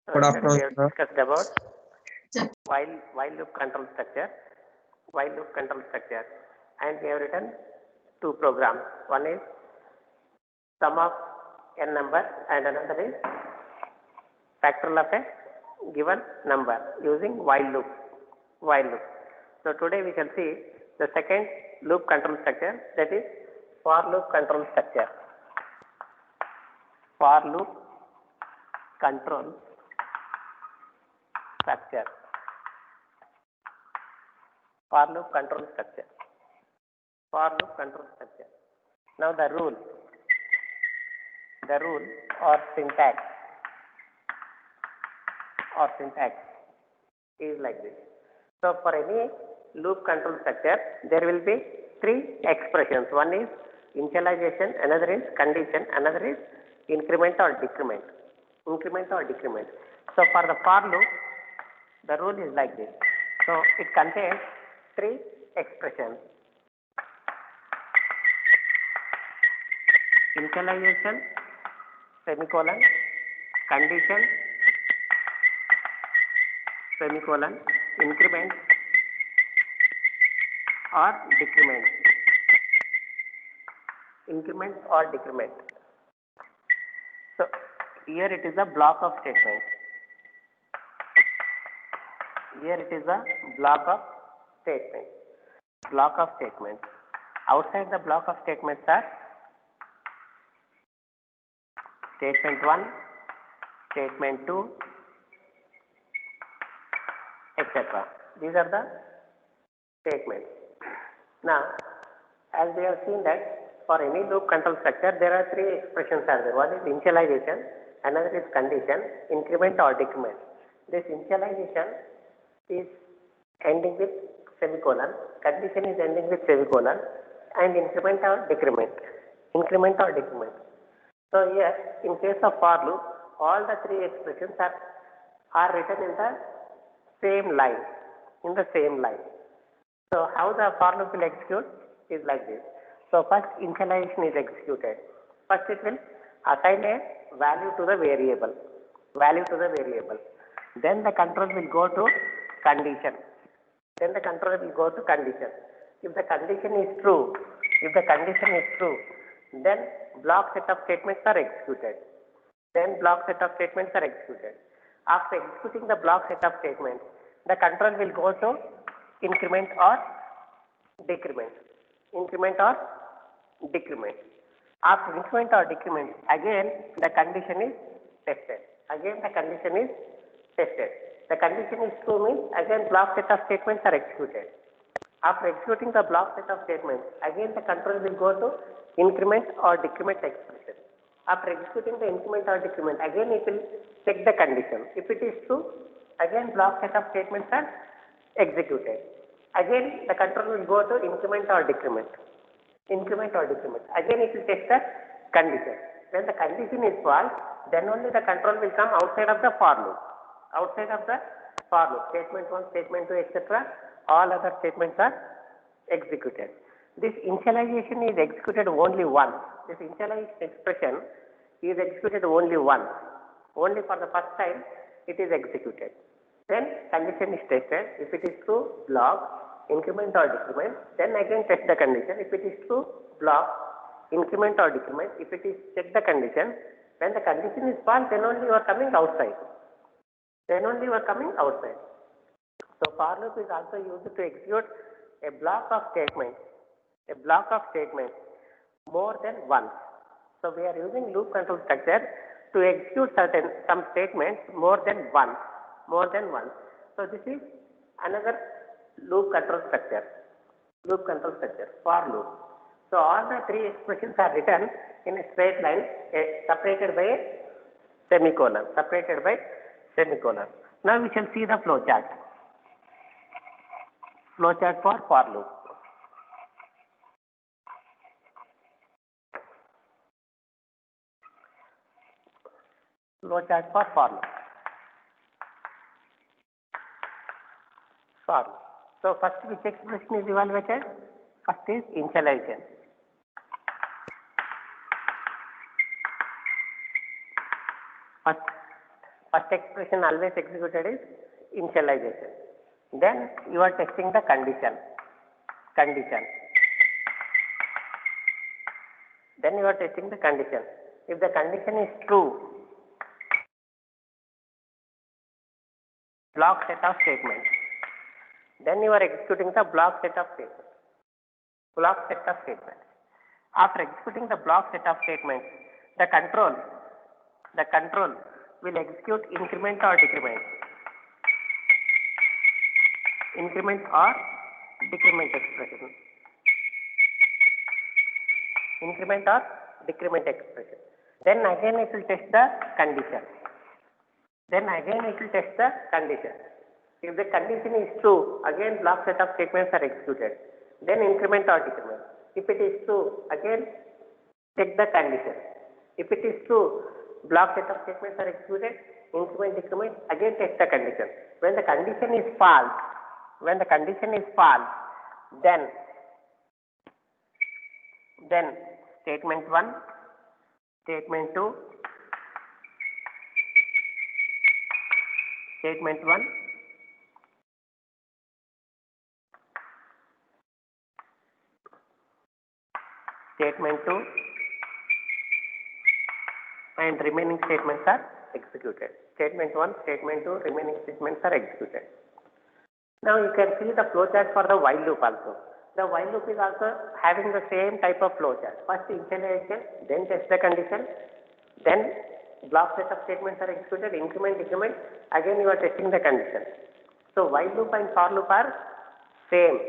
Good Yesterday we afternoon, have sir. discussed about while loop control structure, and we have written two programs. One is sum of n number and another is factorial of a given number using while loop. So today we shall see the second loop control structure, that is for loop control structure. For loop control structure. For loop control structure. For loop control structure. Now the rule or syntax is like this. So for any loop control structure, there will be three expressions. One is initialization, another is condition, another is increment or decrement. So for the for loop, the rule is like this. So it contains three expressions: initialization, semicolon, condition, semicolon, increment or decrement. So here it is a block of statements. Outside the block of statements are statement 1, statement 2, etc. These are the statements. Now, as we have seen that for any loop control structure, there are three expressions are there. One is initialization, another is condition, increment or decrement. This initialization is ending with semicolon, condition is ending with semicolon, and increment or decrement. So here, in case of for loop, all the three expressions are written in the same line. So how the for loop will execute is like this. So first initialization is executed. First it will assign a value to the variable. Then the control will go to condition. If the condition is true, then block set of statements are executed. After executing the block set of statements, the control will go to increment or decrement. After increment or decrement, again the condition is tested. The condition is true means again block set of statements are executed. After executing the block set of statements, again the control will go to increment or decrement expression. After executing the increment or decrement, again it will check the condition. If it is true, again block set of statements are executed. Again the control will go to increment or decrement. Again it will test the condition. When the condition is false, then only the control will come outside of the for loop. Statement 1, statement 2, etc. All other statements are executed. This initialization is executed only once. This initialization expression is executed only once. Only for the first time it is executed. Then condition is tested. If it is true, block, increment or decrement. Then again test the condition. If it is true, block, increment or decrement. If it is check the condition. When the condition is false, then only you are coming outside. So for loop is also used to execute a block of statements more than once. So we are using loop control structure to execute some statements more than once. So this is another loop control structure, for loop. So all the three expressions are written in a straight line, separated by semicolon. Now we shall see the flow chart. For loop. For loop. So first which expression is evaluated? First is initialization. First expression always executed is initialization. Then you are testing the condition. Then you are testing the condition. If the condition is true, block set of statements. Then you are executing the block set of statements. After executing the block set of statements, the control will execute increment or decrement. Increment or decrement expression. Increment or decrement expression. Then again it will test the condition. If the condition is true, again block set of statements are executed. Then increment or decrement. If it is true, again check the condition. If it is true, block set of statements are executed. Increment, decrement, again test the condition. When the condition is false, then statement 1, statement 2, statement 1, statement 2, and remaining statements are executed. Statement 1, statement 2, remaining statements are executed. Now you can see the flowchart for the while loop also. The while loop is also having the same type of flowchart. First initialization, then test the condition, then block set of statements are executed, increment, decrement, again you are testing the condition. So while loop and for loop are same.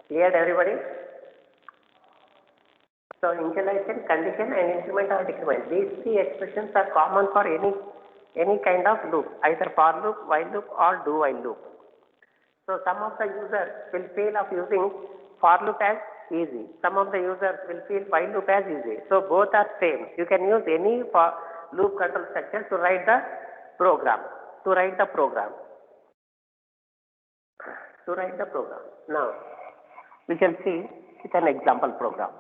Clear everybody? So initialization, condition and increment or decrement. These three expressions are common for any kind of loop, either for loop, while loop or do while loop. So some of the users will feel of using for loop as easy. Some of the users will feel while loop as easy. So both are same. You can use any for loop control structure to write the program. Now we shall see with an example program.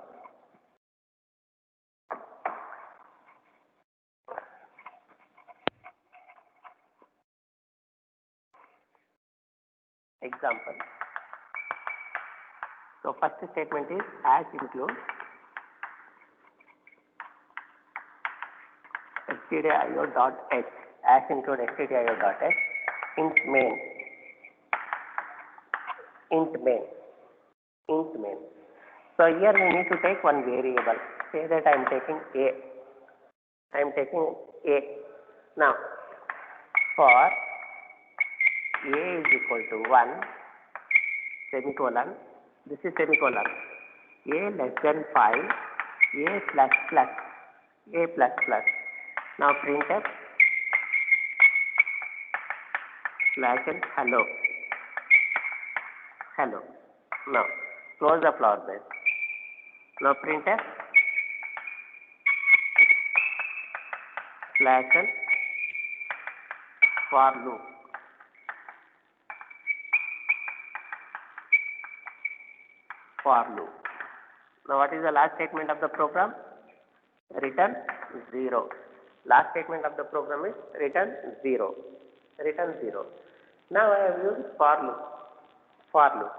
Example. So first statement is as include stdio.h, as include stdio.h int main. So here we need to take one variable. Say that I am taking a. Now for a is equal to 1, semicolon, this is semicolon, a less than 5, a plus plus. Now printf slash and hello. Now close the flower base. Now printf slash and for loop. Now what is the last statement of the program? Return 0. Last statement of the program is return 0. Now I have used for loop.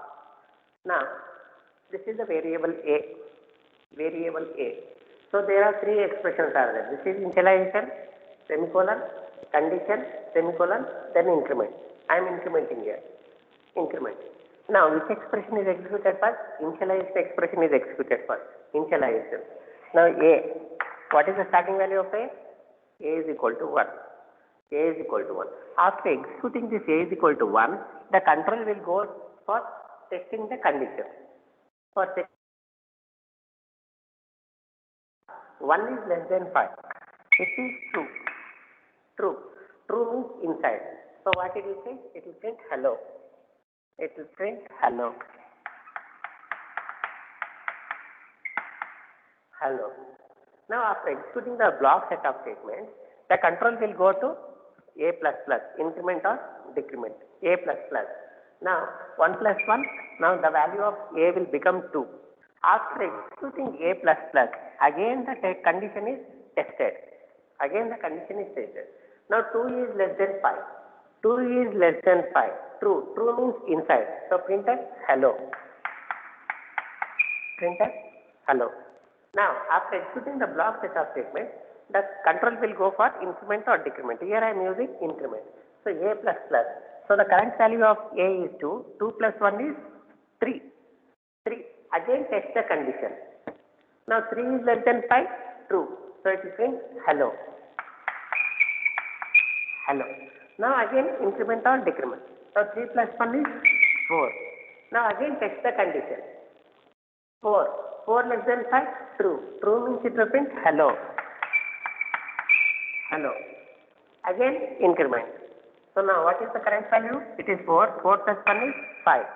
Now this is the variable a. So there are three expressions are there. This is initialization, semicolon, condition, semicolon, then increment. I am incrementing here. Now which expression is executed first? Initialized expression is executed first. Initialization. Now a. What is the starting value of a? A is equal to 1. After executing this a is equal to 1, the control will go for testing the condition. 1 is less than 5. It is true. True means inside. So what it will say? It will print hello. Now after executing the block set of statements, the control will go to a plus plus, increment or decrement, a plus plus. Now 1 plus 1, now the value of a will become 2. After executing a plus plus, again the condition is tested. Again the condition is tested. Now 2 is less than 5. 2 is less than 5. True. True means inside. So print as hello. Print as hello. Now after executing the block set of statement, the control will go for increment or decrement. Here I am using increment. So a plus plus. So the current value of a is 2. 2 plus 1 is 3. 3. Again test the condition. Now 3 is less than 5. True. So it will print hello. Hello. Now again increment or decrement. So 3 plus 1 is 4. Now again test the condition. 4. 4 less than 5. True. True means it will print hello. Hello. Again increment. So now what is the current value? It is 4. 4 plus 1 is 5.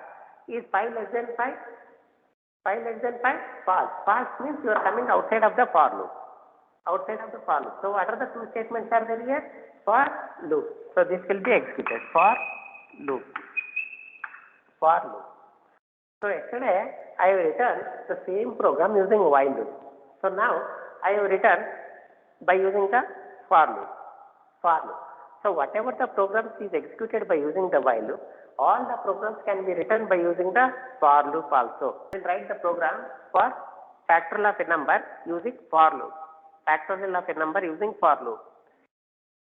Is 5 less than 5? 5 less than 5? False. False means you are coming outside of the for loop. Outside of the for loop. So what are the two statements are there here? For loop. So this will be executed. For loop. For loop. So yesterday I have written the same program using while loop. So now I have written by using the for loop. For loop. So whatever the programs is executed by using the while loop, all the programs can be written by using the for loop also. We will write the program for factorial of a number using for loop. Factorial of a number using for loop.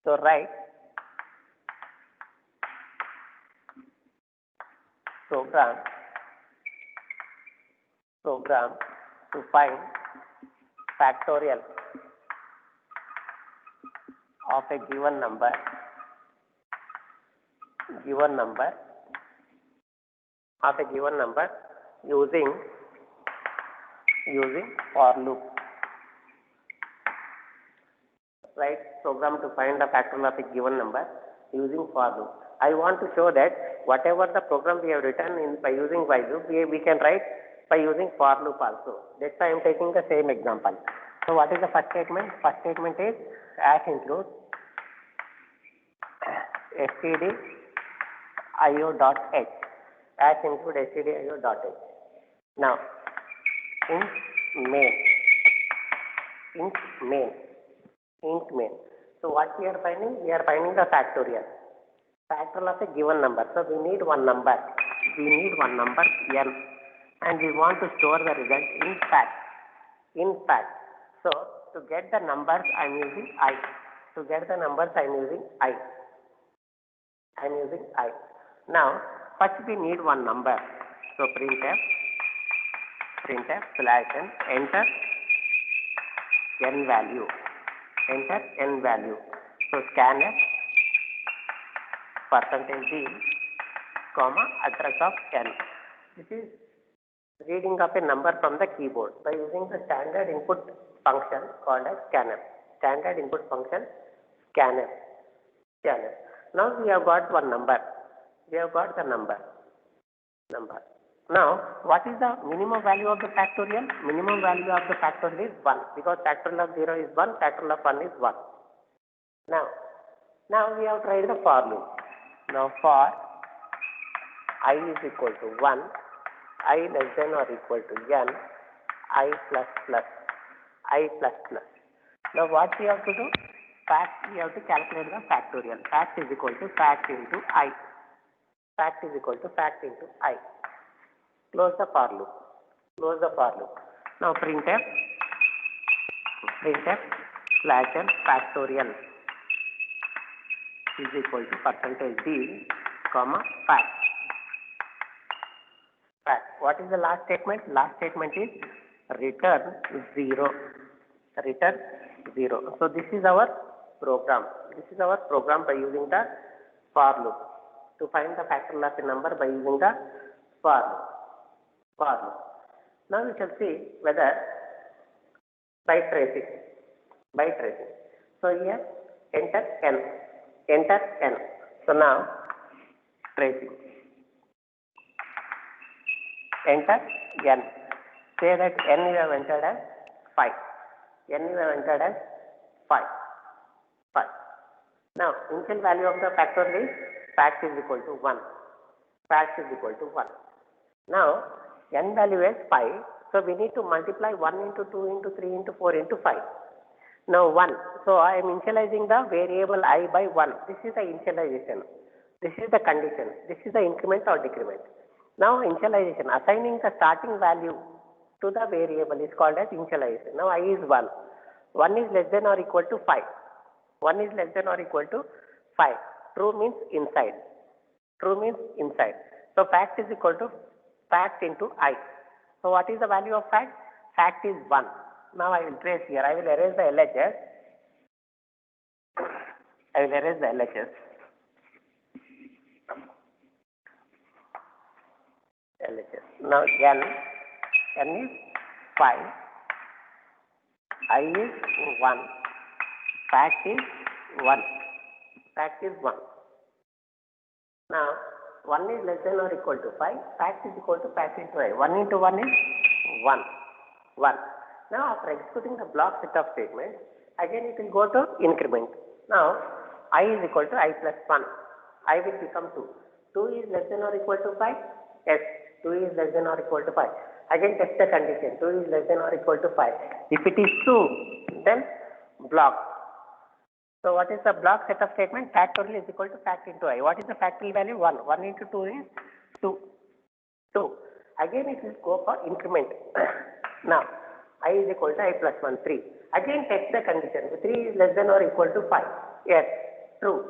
So write program to find factorial of a given number using for loop. Write program to find the factorial of a given number using for loop. I want to show that whatever the program we have written by using while loop, we can write by using for loop also. That's why I am taking the same example. So what is the first statement? First statement is as include stdio.h. As include stdio.h. Now int main. So what we are finding? We are finding the factorial of a given number. So we need one number. n, and we want to store the result in fact. So to get the numbers I am using I. Now first we need one number. So printf slash n, enter n value. So scanf %d, comma address of n. This is reading of a number from the keyboard by using the standard input function called as scanf. Now we have got one number. Now what is the minimum value of the factorial? Minimum value of the factorial is 1 because factorial of 0 is 1, factorial of 1 is 1. Now we have tried the for loop. Now for I is equal to 1, I less than or equal to n, I plus plus. Now what we have to do? We have to calculate the factorial. Fact is equal to fact into I. Close the for loop. Now printf slash n factorial is equal to %d, comma fact. What is the last statement? Last statement is return 0. So this is our program. By using the for loop to find the factorial of a number by using the for loop. Now we shall see whether by tracing. So here enter n. So now tracing. Enter n. Say that n you have entered as 5. Now initial value of the factorial is fact is equal to 1. Now n value is 5. So we need to multiply 1 into 2 into 3 into 4 into 5. Now 1. So I am initializing the variable I by 1. This is the initialization. This is the condition. This is the increment or decrement. Now initialization, assigning the starting value to the variable is called as initialization. Now I is 1. 1 is less than or equal to 5. 1 is less than or equal to 5. True means inside. True means inside. So fact is equal to fact into I. So what is the value of fact? Fact is 1. Now I will trace here. I will erase the LHS. I will erase the LHS. LHS. Now N is 5. I is 1. Fact is 1. Fact is 1. Now 1 is less than or equal to 5. Fact is equal to fact into I. 1 into 1 is 1. 1. Now after executing the block set of statements, again it will go to increment. Now I is equal to I plus 1. I will become 2. 2 is less than or equal to 5. Yes. 2 is less than or equal to 5. Again test the condition. 2 is less than or equal to 5. If it is true, then block. So what is the block set of statement? Factorial is equal to fact into I. What is the factorial value? 1. 1 into 2 is 2. 2. Again it will go for increment. Now I is equal to I plus 1, 3. Again test the condition. 3 is less than or equal to 5. Yes, true.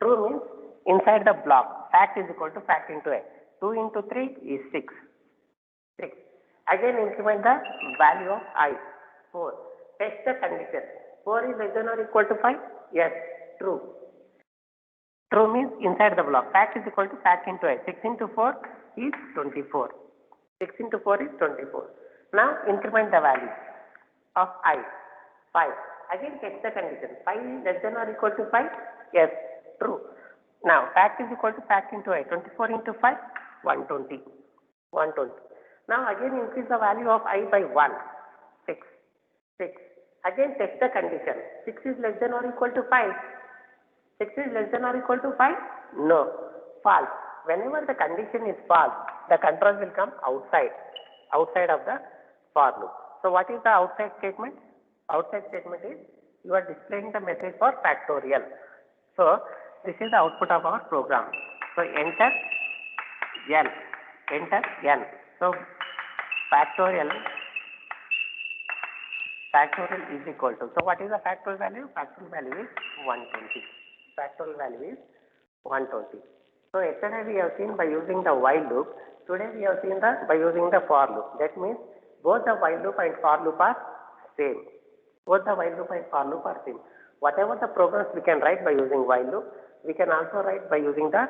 True means inside the block. Fact is equal to fact into I. 2 into 3 is 6. 6. Again increment the value of I. 4. Test the condition. 4 is less than or equal to 5? Yes, true. True means inside the block. Fact is equal to fact into I. 6 into 4 is 24. 6 into 4 is 24. Now increment the value of I. 5. Again test the condition. 5 is less than or equal to 5? Yes, true. Now fact is equal to fact into I. 24 into 5? 120. 120. Now again increase the value of I by 1. 6. 6. Again test the condition. 6 is less than or equal to 5. 6 is less than or equal to 5? No. False. Whenever the condition is false, the control will come outside of the for loop. So what is the outside statement? Outside statement is you are displaying the message for factorial. So this is the output of our program. So enter N. Enter N. So factorial is equal to. So what is the factorial value? Factorial value is 120. Factorial value is 120. So yesterday we have seen by using the while loop. Today we have seen by using the for loop. That means both the while loop and for loop are same. Both the while loop and for loop are same. Whatever the programs we can write by using while loop, we can also write by using the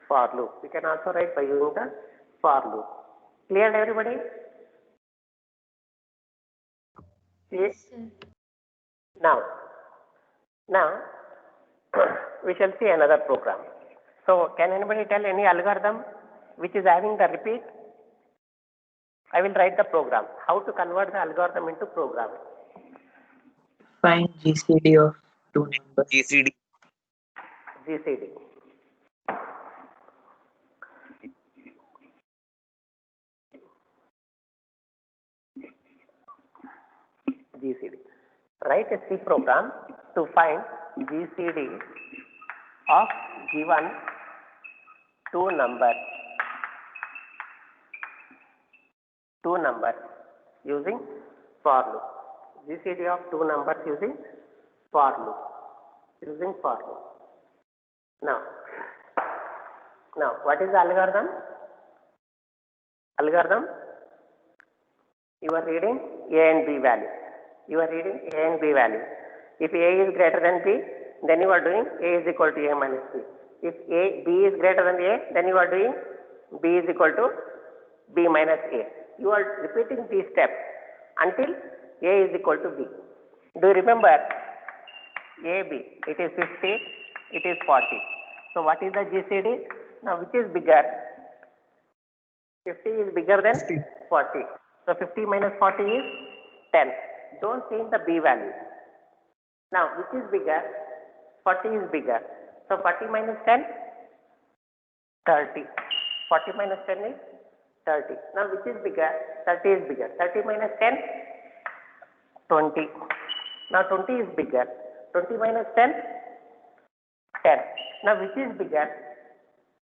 for loop. We can also write by using the for loop. Clear everybody? Yes. Now we shall see another program. So can anybody tell any algorithm which is having the repeat? I will write the program. How to convert the algorithm into program? Find GCD of two numbers. GCD. Write a C program to find GCD of given two numbers using for loop. GCD of two numbers using for loop. Now what is the algorithm? You are reading A and B value. If A is greater than B, then you are doing A is equal to A minus B. If B is greater than A, then you are doing B is equal to B minus A. You are repeating these steps until A is equal to B. Do you remember AB? It is 50, it is 40. So what is the GCD? Now which is bigger? 50 is bigger than 40. So 50 minus 40 is 10. Don't change the B value. Now which is bigger? 40 is bigger. So 40 minus 10? 30. 40 minus 10 is 30. Now which is bigger? 30 is bigger. 30 minus 10? 20. Now 20 is bigger. 20 minus 10? 10. Now which is bigger?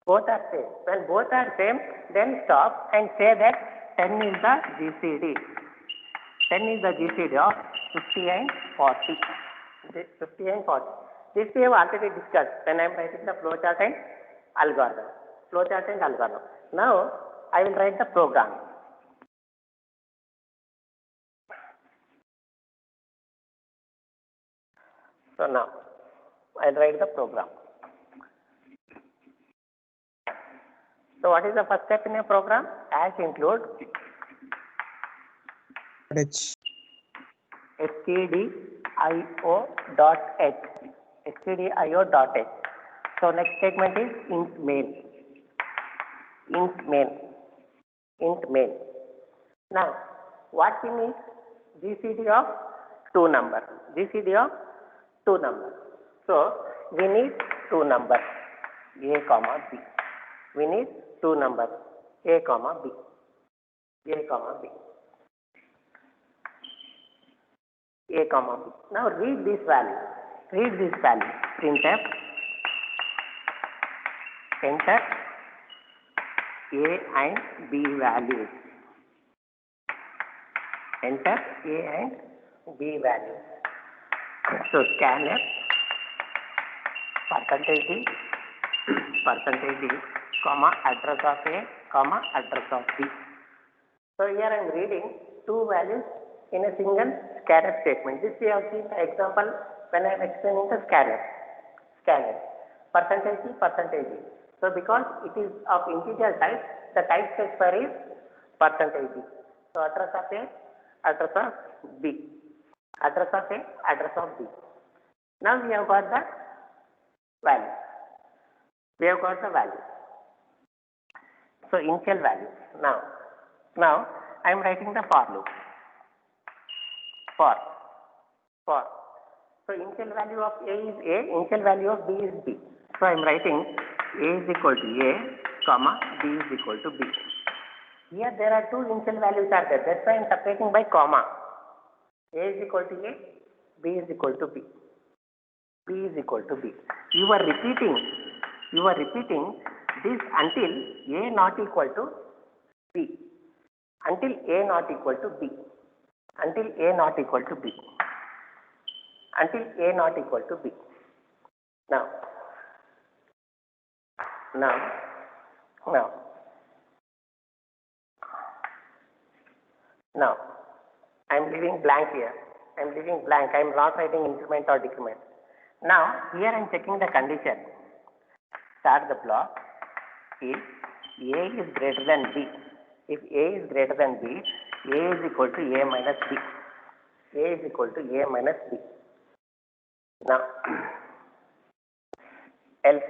Both are same. When both are same, then stop and say that 10 is the GCD. 10 is the GCD of 50 and 40. 50 and 40. This we have already discussed when I am writing the flowchart and algorithm. Flowchart and algorithm. Now I will write the program. So now I will write the program. So what is the first step in a program? As include stdio.h. stdio.h. So next statement is int main. Int main. Int main. Now what we need? GCD of two number. GCD of two number. So we need two numbers a comma b. We need two numbers a comma b. A comma b. A comma b. Now read this value. Read this value. Printf. Enter a and b values. Enter a and b values. So scanf percentage d, comma address of a, comma address of b. So here I am reading two values in a single scanf statement. This we have seen the example when I am explaining the scanf. Scanf percentage d, percentage d. So because it is of integer type, the type specifier is percentage d. So address of a, address of b. Address of a, address of b. Now we have got the value. We have got the value. So initial value. Now I am writing the for loop. For. So initial value of a is a, initial value of b is b. So I am writing a is equal to a, comma b is equal to b. Here there are two initial values are there. That's why I am separating by comma. A is equal to a, b is equal to b. B is equal to b. You are repeating this until a not equal to b. Until a not equal to b. Until a not equal to b. Until a not equal to b. Now I am leaving blank here. I am leaving blank. I am not writing increment or decrement. Now here I am checking the condition. Start the block if a is greater than b. If a is greater than b, a is equal to a minus b. A is equal to a minus b. Now else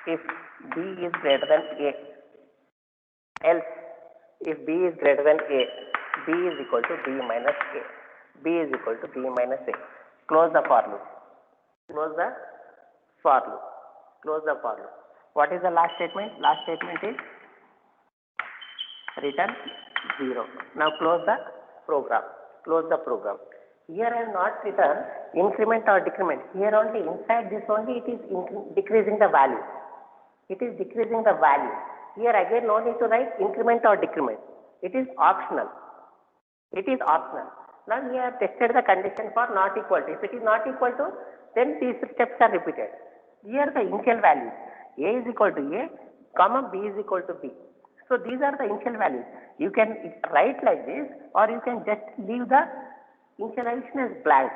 if b is greater than a. Else if b is greater than a, b is equal to b minus a. B is equal to b minus a. Close the for loop. Close the for loop. Close the for loop. What is the last statement? Last statement is return 0. Now close the program. Close the program. Here I am not written increment or decrement. Here only inside this only it is decreasing the value. It is decreasing the value. Here again no need to write increment or decrement. It is optional. It is optional. Now we have tested the condition for not equal to. If it is not equal to, then these steps are repeated. Here the initial values. A is equal to a, comma b is equal to b. So these are the initial values. You can write like this, or you can just leave the initialization as blank.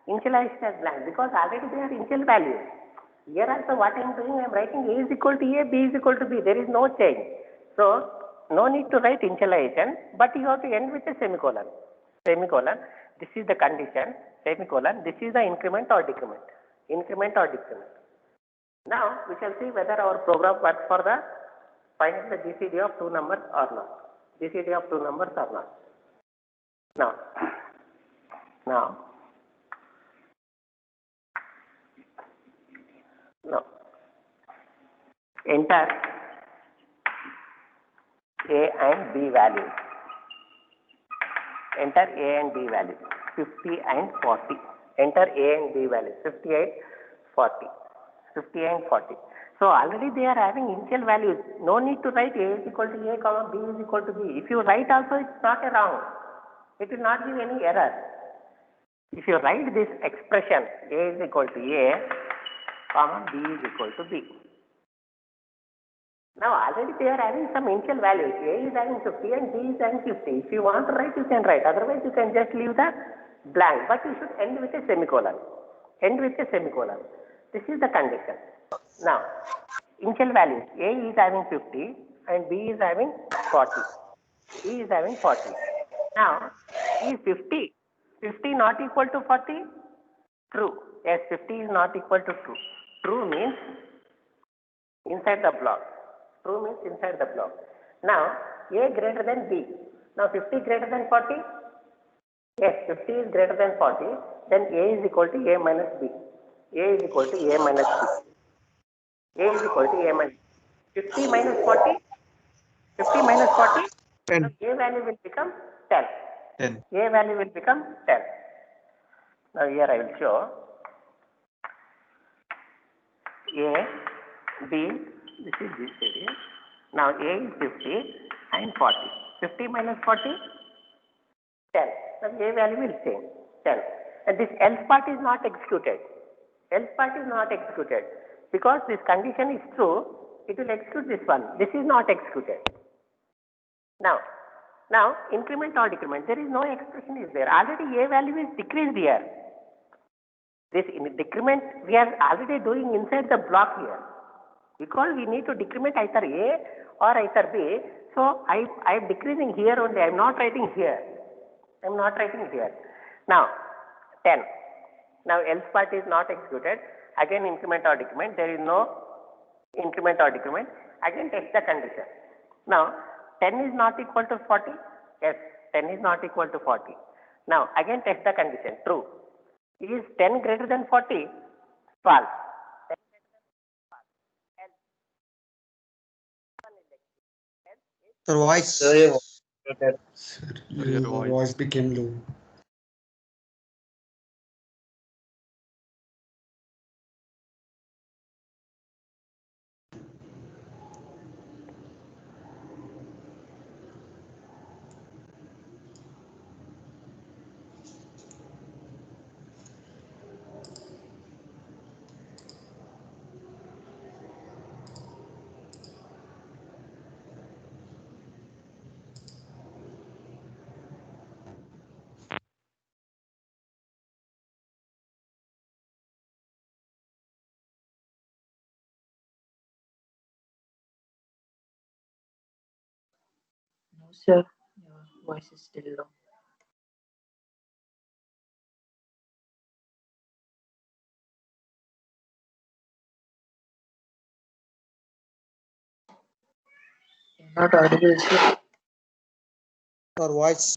Initialization as blank because already they are initial values. Here also what I am doing, I am writing a is equal to a, b is equal to b. There is no change. So no need to write initialization, but you have to end with a semicolon. Semicolon. This is the condition. Semicolon. This is the increment or decrement. Increment or decrement. Now we shall see whether our program works for the finding the GCD of two numbers or not. GCD of two numbers or not. Now Enter A and B values. Enter A and B values, 50 and 40. Enter A and B values, 50 and 40. 50 and 40. So already they are having initial values. No need to write A is equal to A, comma B is equal to B. If you write also, it's not a wrong. It will not give any error. If you write this expression, A is equal to A, comma B is equal to B. Now already they are having some initial values. A is having 50 and B is having 50. If you want to write, you can write. Otherwise, you can just leave the blank. But you should end with a semicolon. End with a semicolon. This is the condition. Now, initial values. A is having 50 and B is having 40. B is having 40. Now, is 50 not equal to 40? True. Yes, 50 is not equal to true. True means inside the block. True means inside the block. Now, A greater than B. Now, 50 greater than 40? Yes, 50 is greater than 40. Then A is equal to A minus B. A is equal to A minus B. A is equal to A minus B. 50 minus 40? 50 minus 40? 10. So A value will become 10. 10. A value will become 10. Now, here I will show A, B, this is this area. Now, A is 50 and 40. 50 minus 40? 10. Now, A value will change, 10. And this else part is not executed. Else part is not executed. Because this condition is true, it will execute this one. This is not executed. Now, increment or decrement, there is no expression is there. Already A value is decreased here. This decrement we are already doing inside the block here. Because we need to decrement either A or either B. So, I am decreasing here only. I am not writing here. I am not writing here. Now, 10. Now, else part is not executed. Again, increment or decrement. There is no increment or decrement. Again, test the condition. Now, 10 is not equal to 40. Yes, 10 is not equal to 40. Now, again, test the condition. True. Is 10 greater than 40? False. Sir, voice. Sir, your Your voice became low. No, sir. Your voice is still low. You're not audible, sir. Your voice.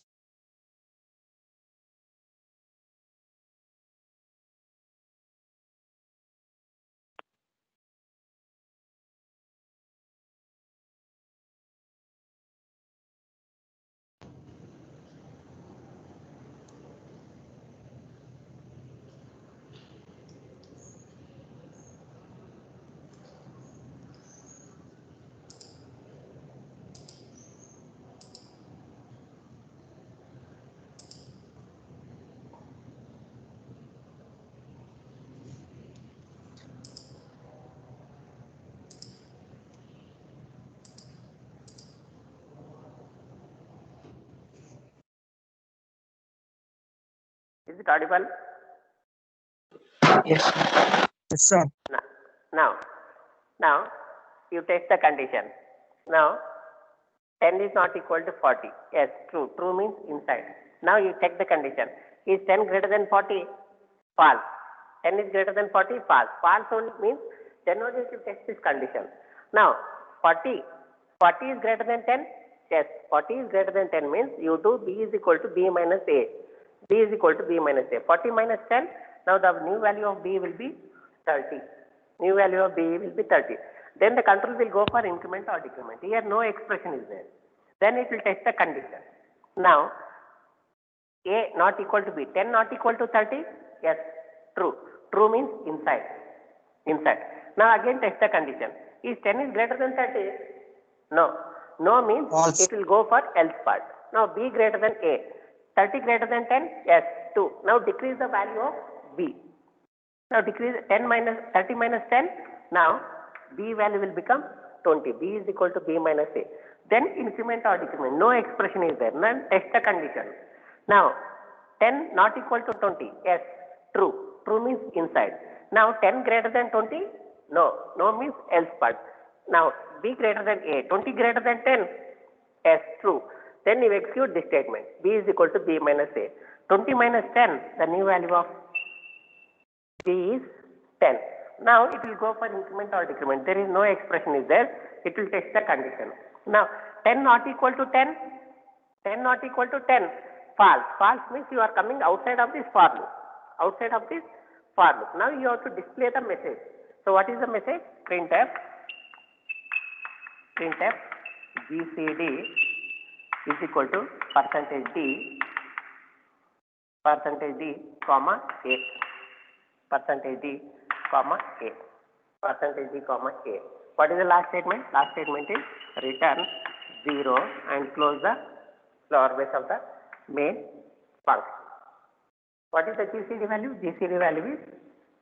Is it audible? Yes, sir. Yes, sir. Now, you test the condition. Now, 10 is not equal to 40. Yes, true. True means inside. Now, you check the condition. Is 10 greater than 40? False. 10 is greater than 40? False. False only means then only you test this condition. Now, 40 is greater than 10? Yes, 40 is greater than 10 means you do B is equal to B minus A. B is equal to B minus A. 40 minus 10, now the new value of B will be 30. New value of B will be 30. then the control will go for increment or decrement. Here no expression is there. Then it will test the condition. Now, A not equal to B, 10 not equal to 30? Yes, true. True means inside. Inside. Now again test the condition. Is 10 is greater than 30? No. No means False. it will go for else part. Now B greater than A. 30 greater than 10? Yes, 2. Now decrease the value of B. Now decrease 10 minus 30 minus 10. Now B value will become 20. B is equal to B minus A. Then increment or decrement. No expression is there. None. Test the condition. Now 10 not equal to 20. Yes, true. True means inside. Now 10 greater than 20? No. No means else part. Now B greater than A. 20 greater than 10? Yes, true. Then you execute this statement. B is equal to B minus A. 20 minus 10, the new value of B is 10. Now it will go for increment or decrement. There is no expression is there. It will test the condition. Now 10 not equal to 10? 10 not equal to 10? False. False means you are coming outside of this for loop. Outside of this for loop. Now you have to display the message. So what is the message? Printf GCD is equal to %D, comma A, %D, comma A, %D, comma A. What is the last statement? Last statement is return 0 and close the flower base of the main function. What is the GCD value? GCD value is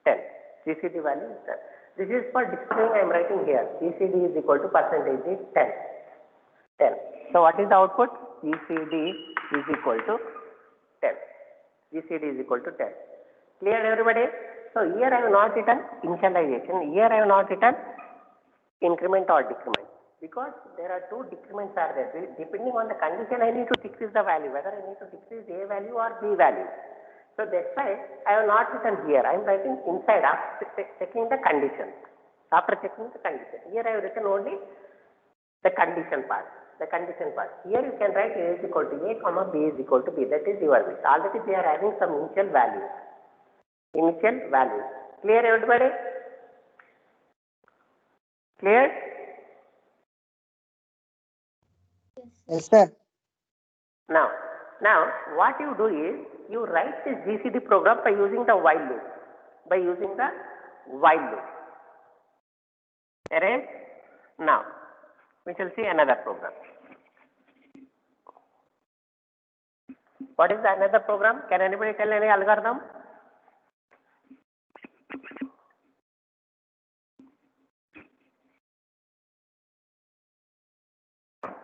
10. GCD value is 10. This is for displaying I am writing here. GCD is equal to %D 10. 10. So what is the output? GCD is equal to 10. GCD is equal to 10. Clear everybody? So here I have not written initialization. Here I have not written increment or decrement. Because there are two decrements are there. Depending on the condition, I need to decrease the value. Whether I need to decrease A value or B value. So that's why I have not written here. I am writing inside after checking the condition. After checking the condition. Here I have written only the condition part. The condition part. Here you can write A is equal to A, comma B is equal to B. That is your wish. Already they are having some initial values. Initial values. Clear everybody? Clear? Yes, sir. Now what you do is you write this GCD program by using the while loop. By using the while loop. Alright? Now we shall see another program. What is the another program? Can anybody tell any algorithm?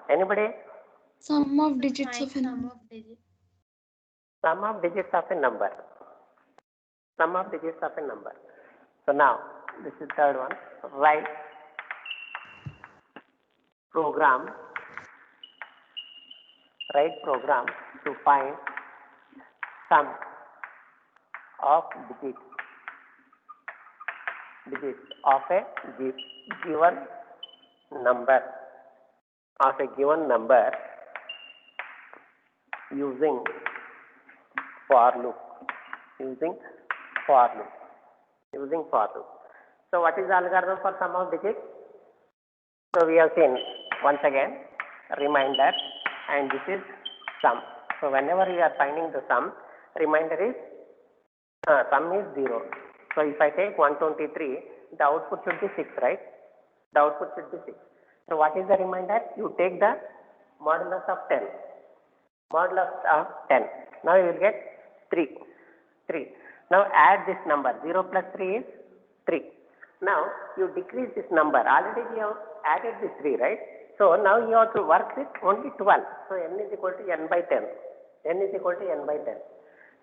Anybody? Sum of digits of a Sum of digits of a number. Sum of digits of a number. So now this is third one. Write program to find sum of digits of a given number using for loop. So what is the algorithm for sum of digits? So we have seen once again reminder, and this is sum. So whenever you are finding the sum, reminder is sum is 0. So if I take 123, the output should be 6, right? The output should be 6. So what is the reminder? You take the modulus of 10. Modulus of 10. Now you will get 3. Now add this number. 0 plus 3 is 3. Now you decrease this number. Already we have added this 3, right? So now you have to work with only 12. So n is equal to n by 10.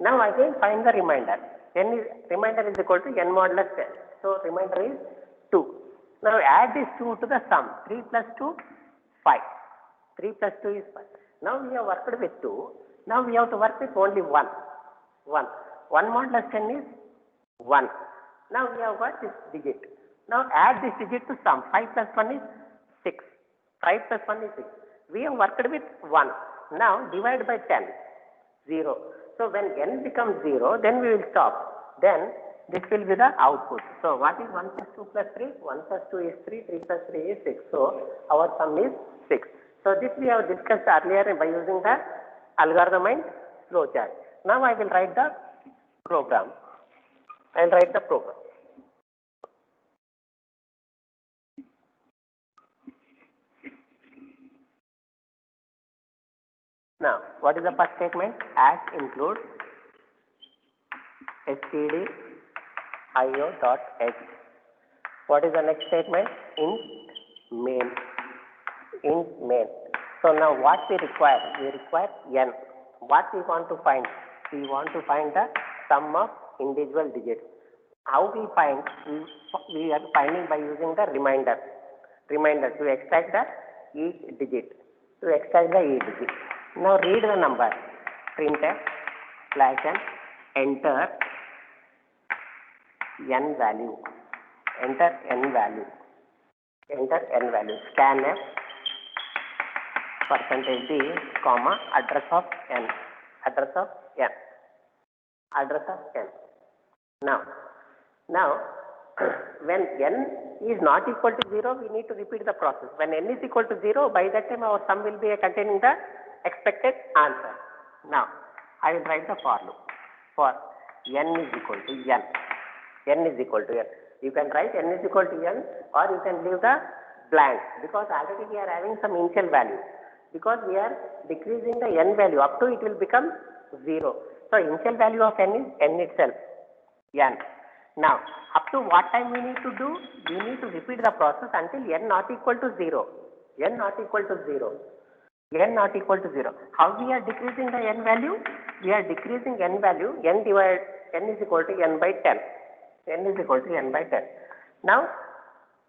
Now again find the remainder. Remainder is equal to n modulus 10. So remainder is 2. Now add this 2 to the sum. 3 plus 2, 5. 3 plus 2 is 5. Now we have worked with 2. Now we have to work with only 1. 1 modulus 10 is 1. Now we have got this digit. Now add this digit to sum. 5 plus 1 is 6. 5 plus 1 is 6. We have worked with 1. Now divide by 10. 0. So when n becomes 0, then we will stop. Then this will be the output. So what is 1 plus 2 plus 3? 1 plus 2 is 3, 3 plus 3 is 6. So our sum is 6. So this we have discussed earlier by using the algorithm and flowchart. Now I will write the program. I will write the program. Now, what is the first statement? As include std io.h. What is the next statement? Int main. Int main. So now what we require? We require n. What we want to find? We want to find the sum of individual digits. How we find? We are finding by using the reminder. Reminder to extract the each digit. To extract the each digit. Now read the number. Printf /n enter n value. Enter n value. Enter n value. Scanf %d comma address of n. Address of n. Address of n. Now when n is not equal to 0, we need to repeat the process. When n is equal to 0, by that time our sum will be containing the expected answer. Now I will write the for loop. For n is equal to n. N is equal to n. You can write n is equal to n, or you can leave the blank, because already we are having some initial value. Because we are decreasing the n value up to it will become 0. So initial value of n is n itself, n. Now up to what time we need to do? We need to repeat the process until n not equal to 0. N not equal to 0. N not equal to 0. How we are decreasing the n value? We are decreasing n value, n is equal to n by 10. N is equal to n by 10. Now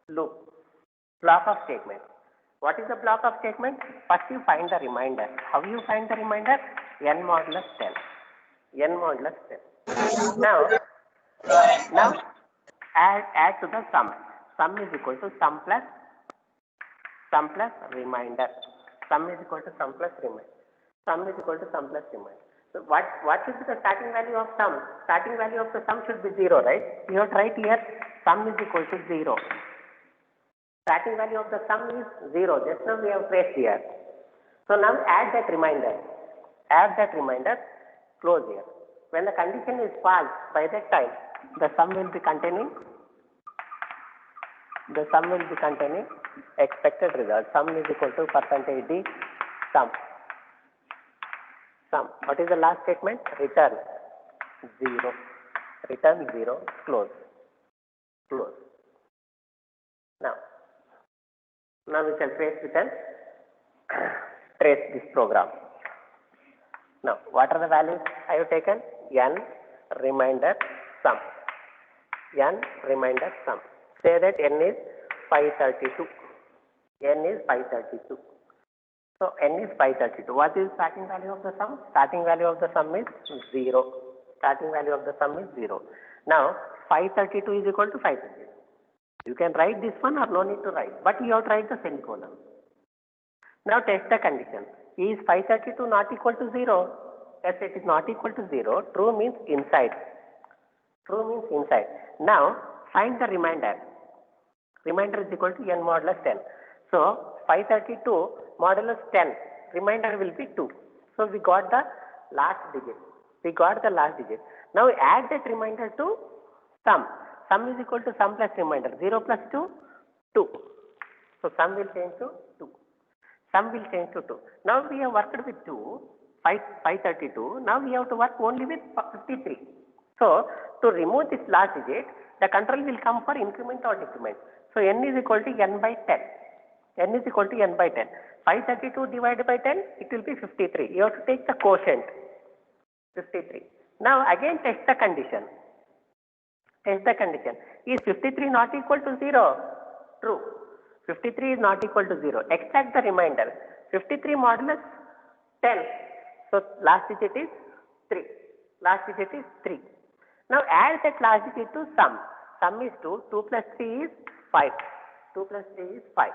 loop, block of statement. What is the block of statement? First you find the remainder. How you find the remainder? N modulus 10. N modulus 10. Now add to the sum. Sum is equal to sum plus remainder. Sum is equal to sum plus remainder. Sum is equal to sum plus remainder. So what should be the starting value of sum? Starting value of the sum should be 0, right? You have to write here sum is equal to 0. Starting value of the sum is 0. Just now we have traced here. So now add that remainder. Add that remainder. Close here. When the condition is false, by that time the sum will be containing expected result. Sum is equal to %d sum. Sum. What is the last statement? Return 0. Return 0. Close. Close. Now we shall trace this program. Now what are the values I have taken? N remainder sum. N remainder sum. Say that n is 532. N is 532. So n is 532. What is starting value of the sum? Starting value of the sum is 0. Starting value of the sum is 0. Now 532 is equal to 532. You can write this one or no need to write, but you have to write the semicolon. Now test the condition. Is 532 not equal to 0? Yes, it is not equal to 0. True means inside. True means inside. Now find the remainder. Remainder is equal to n modulus 10. So 532 modulus 10. Remainder will be 2. So we got the last digit. We got the last digit. Now add that remainder to sum. Sum is equal to sum plus remainder. 0 plus 2, 2. So sum will change to 2. Sum will change to 2. Now we have worked with 2, 532. Now we have to work only with 53. So to remove this last digit, the control will come for increment or decrement. So n is equal to n by 10. N is equal to n by 10. 532 divided by 10, it will be 53. You have to take the quotient. 53. Now again test the condition. Test the condition. Is 53 not equal to 0? True. 53 is not equal to 0. Extract the remainder. 53 modulus 10. So last digit is 3. Last digit is 3. Now add that last digit to sum. Sum is 2. 2 plus 3 is 5. 2 plus 3 is 5.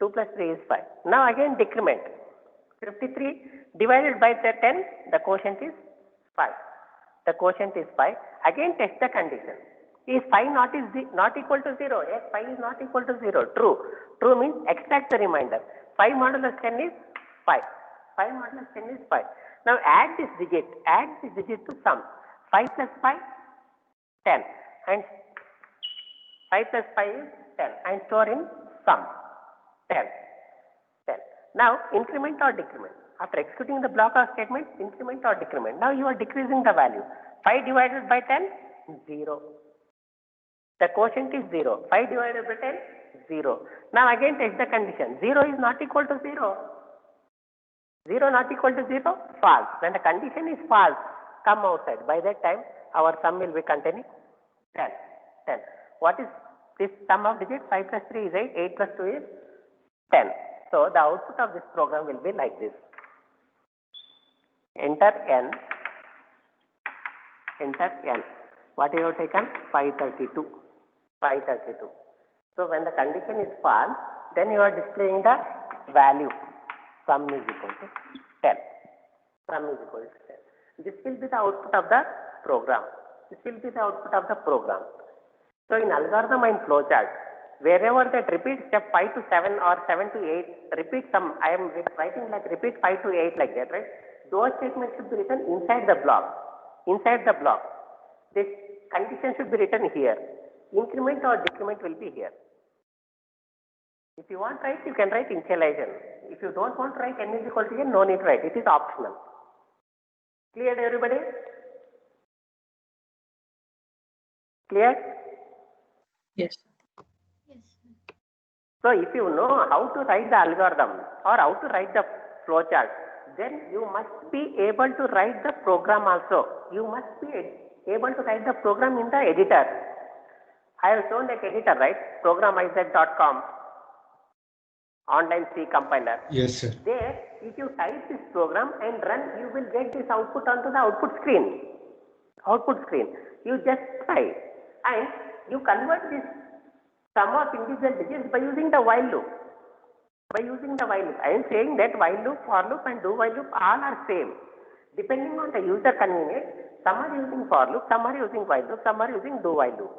2 plus 3 is 5. Now again decrement. 53 divided by the 10, the quotient is 5. The quotient is 5. Again test the condition. Is 5 not equal to 0? Yes, 5 is not equal to 0. True. True means extract the remainder. 5 modulus 10 is 5. 5 modulus 10 is 5. Now add this digit. Add this digit to sum. 5 plus 5, 10. And 5 plus 5 is 10. And store in sum. 10. 10. Now increment or decrement. After executing the block of statement, increment or decrement. Now you are decreasing the value. 5 divided by 10, 0. The quotient is 0. 5 divided by 10, 0. Now again test the condition. 0 is not equal to 0. 0 not equal to 0, false. When the condition is false, come outside. By that time, our sum will be containing 10. 10. What is this sum of digits? 5 plus 3 is 8. 8 plus 2 is 10. So the output of this program will be like this. Enter n. Enter n. What you have taken? 532. 532. So when the condition is false, then you are displaying the value. Sum is equal to 10. Sum is equal to 10. This will be the output of the program. This will be the output of the program. So in algorithm and flowchart, wherever that repeat step 5 to 7 or 7 to 8, repeat some, I am writing like repeat 5 to 8 like that, right? Those statements should be written inside the block. Inside the block. This condition should be written here. Increment or decrement will be here. If you want to write, you can write initialization. If you don't want to write n is equal to n, no need to write. It is optional. Clear, everybody? Clear? Yes. Yes, sir. So if you know how to write the algorithm or how to write the flowchart, then you must be able to write the program also. You must be able to write the program in the editor. I have shown that editor, right? Programiz.com, online C compiler. Yes, sir. There, if you type this program and run, you will get this output onto the output screen. Output screen. You just try and you convert this sum of individual digits by using the while loop. By using the while loop. I am saying that while loop, for loop and do while loop all are same. Depending on the user convenience, some are using for loop, some are using while loop, some are using do while loop.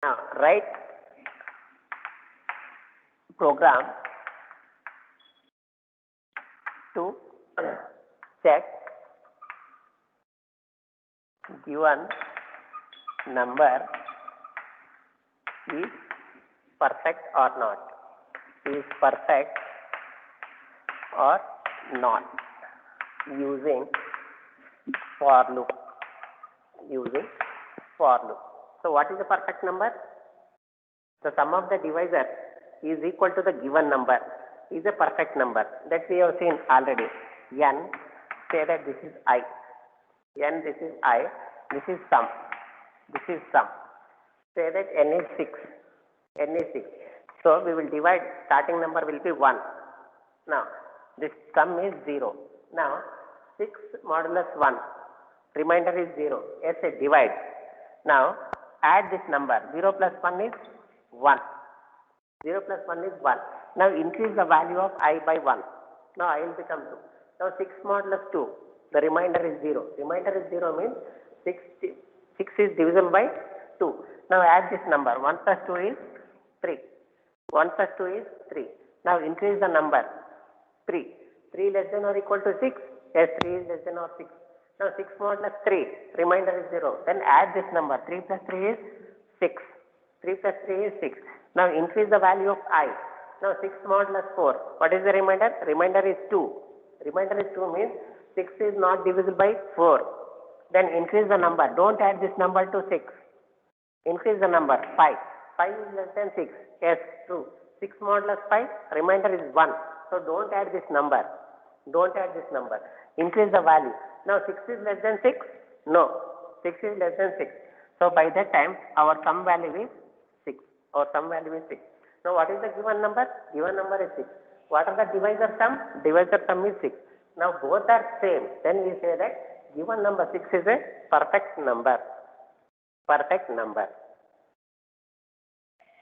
Now write program to check given number is perfect or not. Is perfect or not using for loop. Using for loop. So what is the perfect number? The sum of the divisor is equal to the given number is a perfect number. That we have seen already. N, say that this is I. N, this is I. This is sum. This is sum. Say that n is 6. N is 6. So we will divide, starting number will be 1. Now this sum is 0. Now 6 modulus 1. Remainder is 0. Yes, a divide. Now add this number. 0 plus 1 is 1. 0 plus 1 is 1. Now increase the value of I by 1. Now I will become 2. Now 6 modulus 2. The remainder is 0. Remainder is 0 means 6 is divisible by 2. Now add this number. 1 plus 2 is 3. 1 plus 2 is 3. Now increase the number. 3. 3 less than or equal to 6. Yes, 3 is less than or 6. Now 6 modulus 3. Remainder is 0. Then add this number. 3 plus 3 is 6. 3 plus 3 is 6. Now increase the value of I. Now 6 modulus 4. What is the remainder? Remainder is 2. Remainder is 2 means 6 is not divisible by 4. Then increase the number. Don't add this number to 6. Increase the number. 5. 5 is less than 6. Yes, true. 6 modulus 5. Remainder is 1. So don't add this number. Don't add this number. Increase the value. Now 6 is less than 6? No. 6 is less than 6. So by that time our sum value is 6. Our sum value is 6. Now what is the given number? Given number is 6. What are the divisor sum? Divisor sum is 6. Now both are same. Then we say that given number 6 is a perfect number. Perfect number.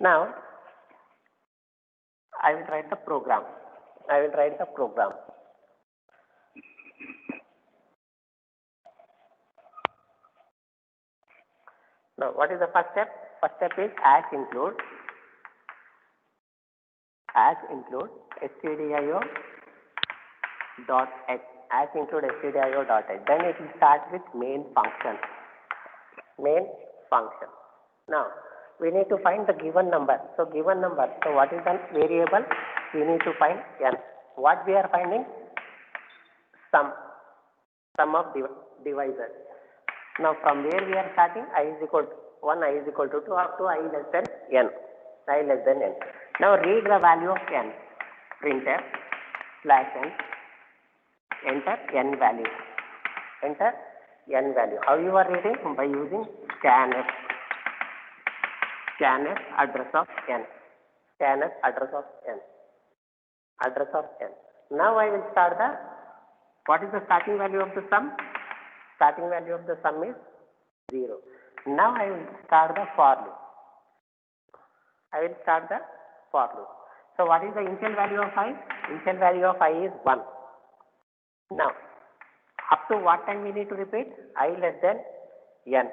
Now I will write the program. I will write the program. Now, what is the first step? First step is as include stdio dot h, as include stdio dot h. Then it will start with main function. Now, we need to find the given number. So, given number. So, what is the variable? We need to find n. What we are finding? Sum of divisors. Now, from where we are starting? I is equal to 1, I is equal to 2, up to I less than n. I less than n. Now, read the value of n. Printf /n. Enter n value. Enter n value. How you are reading? By using scanf. Scanf address of n. Scanf address of n. Address of n. Now, I will start the, what is the starting value of the sum? Starting value of the sum is 0. Now, I will start the for loop. So, what is the initial value of I? Initial value of I is 1. Now, up to what time we need to repeat? I less than n.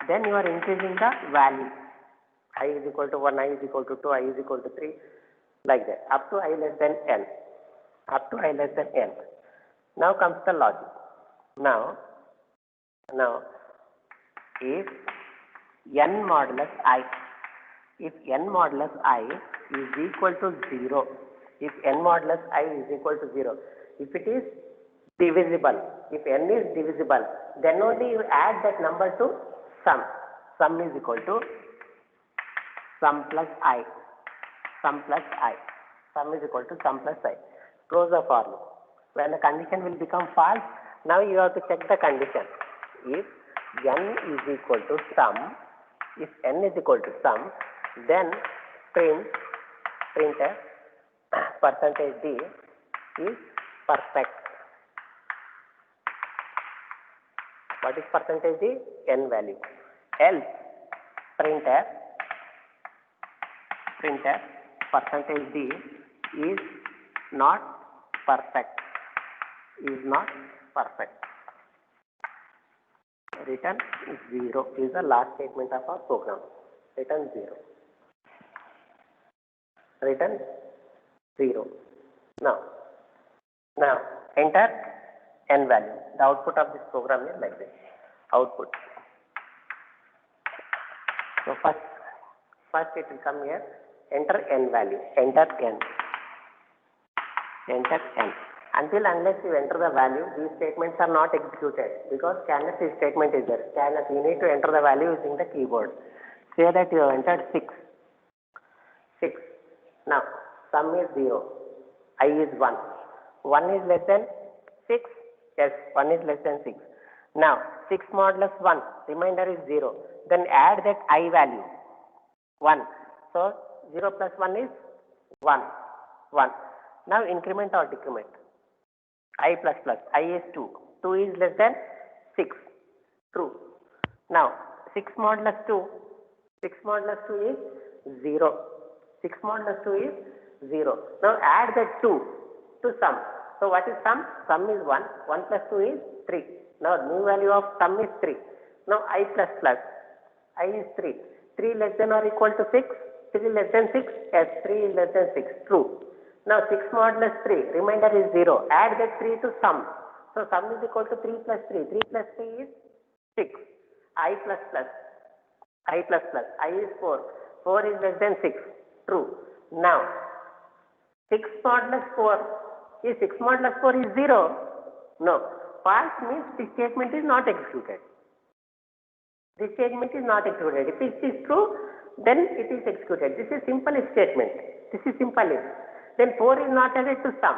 Then you are increasing the value. I is equal to 1, I is equal to 2, I is equal to 3, like that. Up to I less than n. Now comes the logic. Now, if n modulus I is equal to 0, if it is divisible, if n is divisible, then only you add that number to sum. Sum is equal to sum plus I. Sum is equal to sum plus I. Close the for loop. When the condition will become false, now you have to check the condition. If n is equal to sum, then printf percentage %d is perfect. What is percentage d? N value. Else printf percentage d is not perfect. Return 0 is the last statement of our program. Return 0. Now enter n value. The output of this program is like this. Output. So first it will come here. Enter n value. Enter n. Until unless you enter the value, these statements are not executed because scanf statement is there. Scanf, you need to enter the value using the keyboard. Say that you have entered 6. Now, sum is 0. I is 1. 1 is less than 6. Yes, 1 is less than 6. Now, 6 modulus 1, remainder is 0. Then add that I value, 1. So, 0 plus 1 is 1. Now, increment or decrement. I plus plus, I is 2. 2 is less than 6. True. Now, 6 modulus 2 is 0. 6 modulus 2 is 0. Now, add that 2 to sum. So, what is sum? Sum is 1. 1 plus 2 is 3. Now, new value of sum is 3. Now, I plus plus, I is 3. 3 less than or equal to 6. 3 less than 6. Yes, 3 is less than 6. True. Now, 6 modulus 3, remainder is 0. Add that 3 to sum. So, sum is equal to 3 plus 3. 3 plus 3 is 6. I plus plus, I is 4. 4 is less than 6. True. Now, 6 modulus 4 is 0. No. False means this statement is not executed. If it is true, then it is executed. This is simple statement. Then 4 is not added to sum.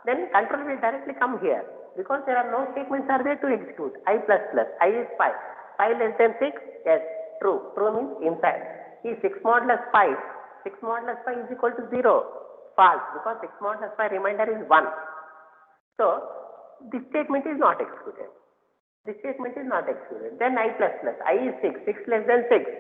Then control will directly come here because there are no statements are there to execute. I plus plus, I is 5. 5 less than 6? Yes, true. True means inside. Is 6 modulus 5. 6 modulus 5 is equal to 0. False because 6 modulus 5 remainder is 1. So, this statement is not executed. Then I plus plus, I is 6. 6 less than 6.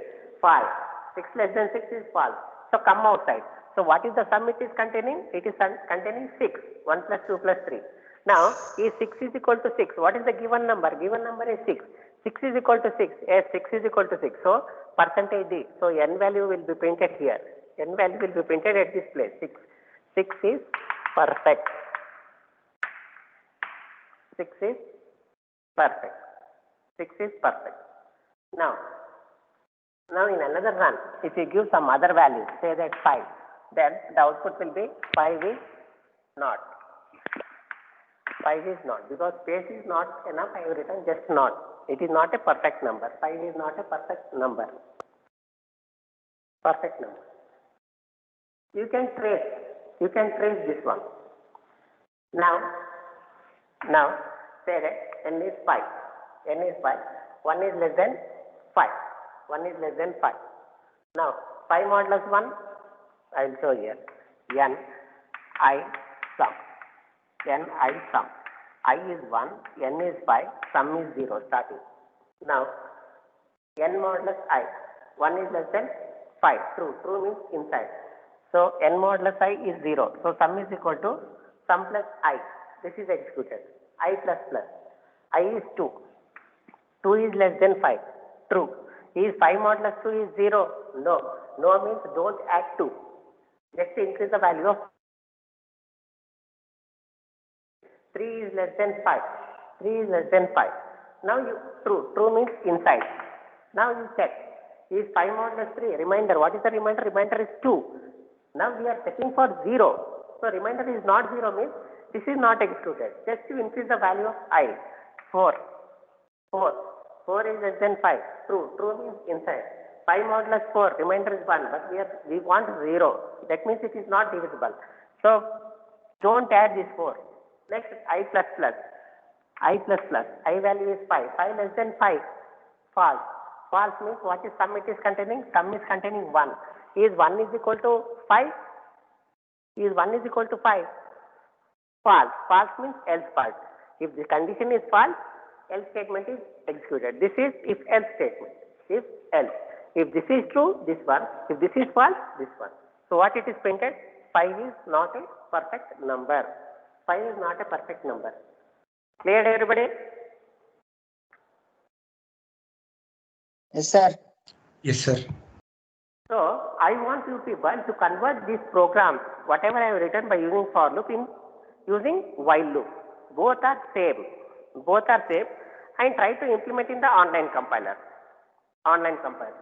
False. 6 less than 6 is false. So, come outside. So, what is the sum it is containing? It is containing 6. 1 plus 2 plus 3. Now, if 6 is equal to 6, what is the given number? Given number is 6. 6 is equal to 6. Yes, 6 is equal to 6. So percentage D. So n value will be printed here. N value will be printed at this place. 6. 6 is perfect. 6 is perfect. 6 is perfect. Now in another run, if you give some other value, say that 5, then the output will be 5 is not. 5 is not, because space is not enough. I have written just not. It is not a perfect number. 5 is not a perfect number. Perfect number. You can trace this one. Now say that n is 5. N is 5. 1 is less than 5. 1 is less than 5. Now 5 modulus 1, I will show here. N I sum. N I sum. I is 1, n is 5, sum is 0 starting. Now n modulus I. 1 is less than 5. True. True means inside. So n modulus I is 0. So sum is equal to sum plus I. This is executed. I plus plus. I is 2. 2 is less than 5. True. Is 5 modulus 2 is 0? No. No means don't add 2. Just increase the value of 3 is less than 5. 3 is less than 5. Now you true. True means inside. Now you check. Is 5 modulus 3? Remainder. What is the remainder? Remainder is 2. Now we are checking for 0. So remainder is not 0 means this is not executed. Just to increase the value of I. 4. 4. 4 is less than 5. True. True means inside. 5 modulus 4. Remainder is 1. But we want 0. That means it is not divisible. So don't add this 4. Next I plus plus. I plus plus. I value is 5. 5 less than 5. False. False means what is sum it is containing? Sum is containing 1. Is 1 is equal to 5? Is 1 is equal to 5? False. False means else part. If the condition is false, else statement is executed. This is if else statement. If else. If this is true, this one. If this is false, this one. So what it is printed? 5 is not a perfect number. 5 is not a perfect number. Clear everybody? Yes, sir. Yes, sir. So I want you people to convert this program, whatever I have written by using for loop in using while loop. Both are same. Both are same, and try to implement in the online compiler. Online compiler.